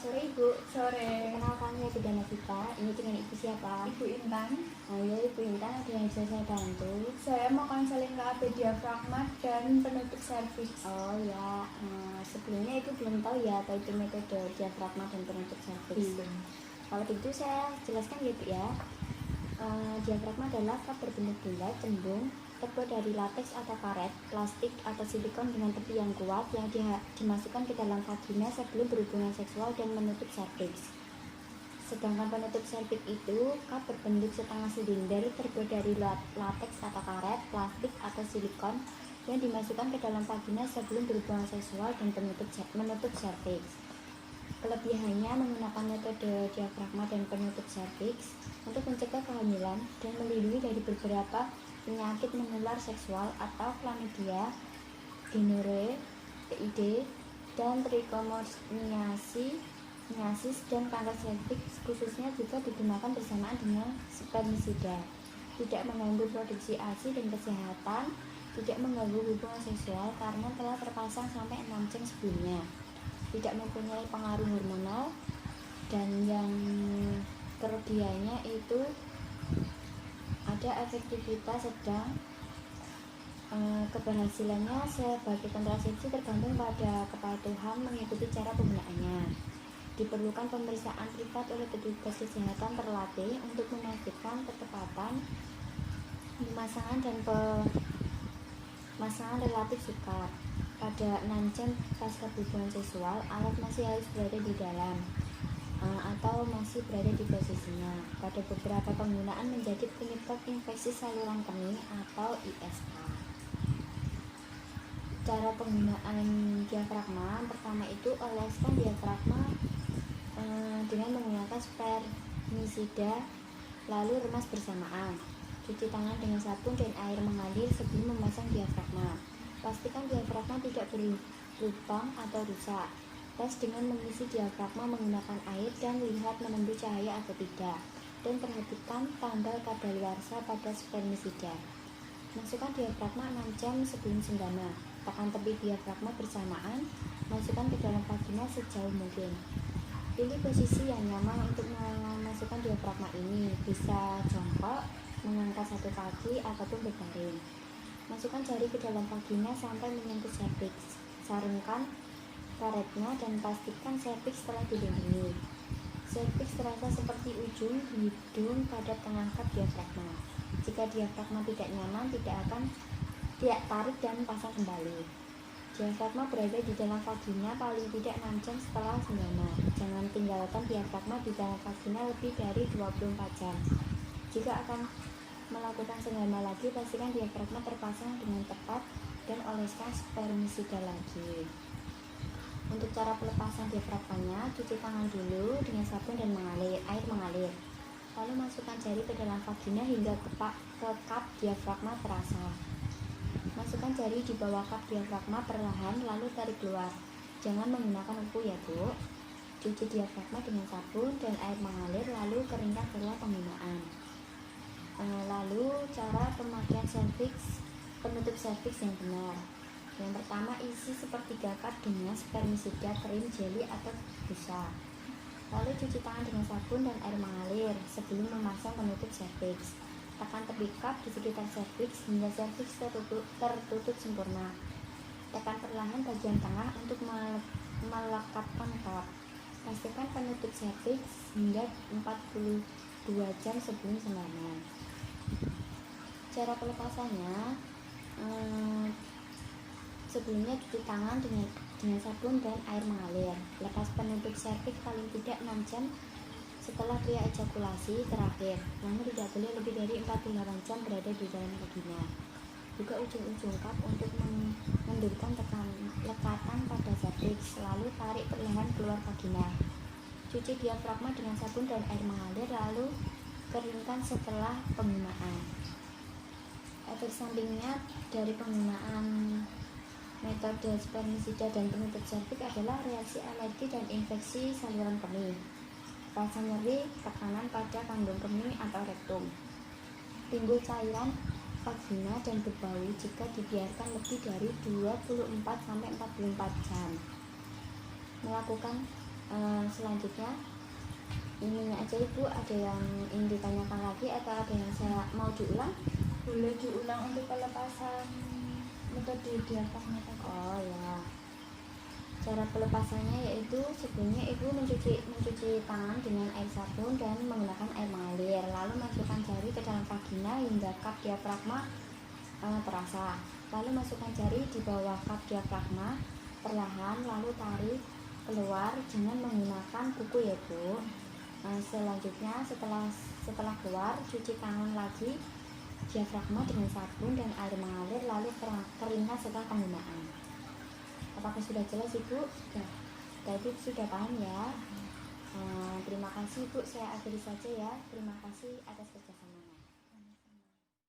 sore Ibu. Sore. Perkenalkan saya Pidana Sita. Ini dengan Ibu siapa? Ibu Intan. Oh ya Ibu Intan, ada yang bisa saya bantu? Saya mau konseling KAP diafragma dan penutup serviks. Oh ya, sebelumnya Ibu belum tahu ya apa itu metode diafragma dan penutup serviks. Kalau begitu saya jelaskan ya Bu ya. Diafragma adalah kap berbentuk bulat, cembung, terbuat dari lateks atau karet, plastik atau silikon dengan tepi yang kuat yang dimasukkan ke dalam vagina sebelum berhubungan seksual dan menutup serviks. Sedangkan penutup serviks itu kap berbentuk setengah silinder terbuat dari lateks atau karet, plastik atau silikon yang dimasukkan ke dalam vagina sebelum berhubungan seksual dan menutup serviks. Kelebihannya menggunakan metode diafragma dan penutup serviks untuk mencegah kehamilan dan melindungi dari beberapa penyakit menular seksual atau chlamydia, gonorrhea, PID, dan trichomoniasis dan kanker serviks khususnya juga digunakan bersamaan dengan spermisida. Tidak mengganggu produksi ASI dan kesehatan, tidak mengganggu hubungan seksual karena telah terpasang sampai 6 jam sebelumnya. Tidak mempunyai pengaruh hormonal, dan yang kelebihannya itu ada efektivitas sedang. Keberhasilannya sebagai kontrasepsi tergantung pada kepatuhan mengikuti cara penggunaannya. Diperlukan pemeriksaan privat oleh petugas kesehatan terlatih untuk memastikan ketepatan pemasangan dan pemasangan relatif sukar. Pada 6 jam pasca hubungan seksual, alat masih harus berada di dalam atau masih berada di posisinya. Pada beberapa penggunaan menjadi penyebab infeksi saluran kemih atau ISA. Cara penggunaan diafragma pertama itu oleskan diafragma dengan menggunakan spermisida, lalu remas bersamaan. Cuci tangan dengan sabun dan air mengalir sebelum memasang diafragma. Pastikan diafragma tidak berlubang atau rusak. Tes dengan mengisi diafragma menggunakan air dan lihat menembus cahaya atau tidak. Dan perhatikan tanggal kadaluarsa pada spermisida. Masukkan diafragma 6 jam sebelum senggama. Tekan tepi diafragma bersamaan. Masukkan ke dalam vagina sejauh mungkin. Pilih posisi yang nyaman untuk memasukkan diafragma ini. Bisa jongkok, mengangkat satu kaki, ataupun berbaring. Masukkan jari ke dalam vagina sampai menyentuh serviks. Sarungkan karetnya dan pastikan serviks telah dilindungi. Serviks terasa seperti ujung hidung pada tengah kap diafragma. Jika diafragma tidak nyaman, tidak tarik dan pasang kembali. Diafragma berada di dalam vagina paling tidak 6 jam setelah senggama. Jangan tinggalkan diafragma di dalam vagina lebih dari 24 jam. Jika akan melakukan senggama lagi, pastikan diafragma terpasang dengan tepat dan oleskan spermisida lagi. Untuk cara pelepasan diafragmanya, cuci tangan dulu dengan sabun dan air mengalir. Lalu masukkan jari ke dalam vagina hingga ke kap diafragma terasa. Masukkan jari di bawah kap diafragma perlahan, lalu tarik keluar. Jangan menggunakan umpu ya Bu. Cuci diafragma dengan sabun dan air mengalir, lalu keringkan setelah penggunaan. Lalu cara pemakaian serviks, penutup serviks yang benar. Yang pertama, isi sepertiga kap dengan spermisida, krim, jeli, atau busa. Lalu cuci tangan dengan sabun dan air mengalir sebelum memasang penutup serviks. Tekan tepi kap di sekitar serviks hingga serviks tertutup sempurna. Tekan perlahan bagian tengah untuk melekatkan kap. Pastikan penutup serviks hingga 42 jam sebelum senggama. Cara pelepasannya, sebelumnya cuci tangan dengan sabun dan air mengalir. Lepas penutup serviks paling tidak 6 jam setelah pria ejakulasi terakhir. Namun tidak boleh lebih dari 48 jam berada di dalam vagina. Buka ujung-ujung kap untuk mengendurkan lekatan pada serviks, lalu tarik perlahan keluar vagina. Cuci diafragma dengan sabun dan air mengalir, lalu keringkan setelah penggunaan. Efek sampingnya dari penggunaan metode spermisida dan penutup serviks adalah reaksi alergi dan infeksi saluran kemih, rasa nyeri, tekanan pada kandung kemih atau rektum, timbul cairan vagina dan berbau jika dibiarkan lebih dari 24-44 jam. Melakukan Selanjutnya ini aja Ibu, ada yang ingin ditanyakan lagi atau ada yang saya mau diulang? Boleh diulang untuk pelepasan metode diafragma tadi. Oh ya, cara pelepasannya yaitu sebelumnya Ibu mencuci tangan dengan air sabun dan menggunakan air mengalir, lalu masukkan jari ke dalam vagina hingga kap diafragma terasa, lalu masukkan jari di bawah kap diafragma perlahan, lalu tarik keluar, jangan menggunakan kuku ya Bu. Selanjutnya setelah keluar, cuci tangan lagi diafragma dengan sabun dan air mengalir, lalu keringkan setelah penggunaan. Apakah sudah jelas Ibu? Sudah. Ibu sudah paham ya? Terima kasih Bu, saya akhiri saja ya. Terima kasih atas kerjasama.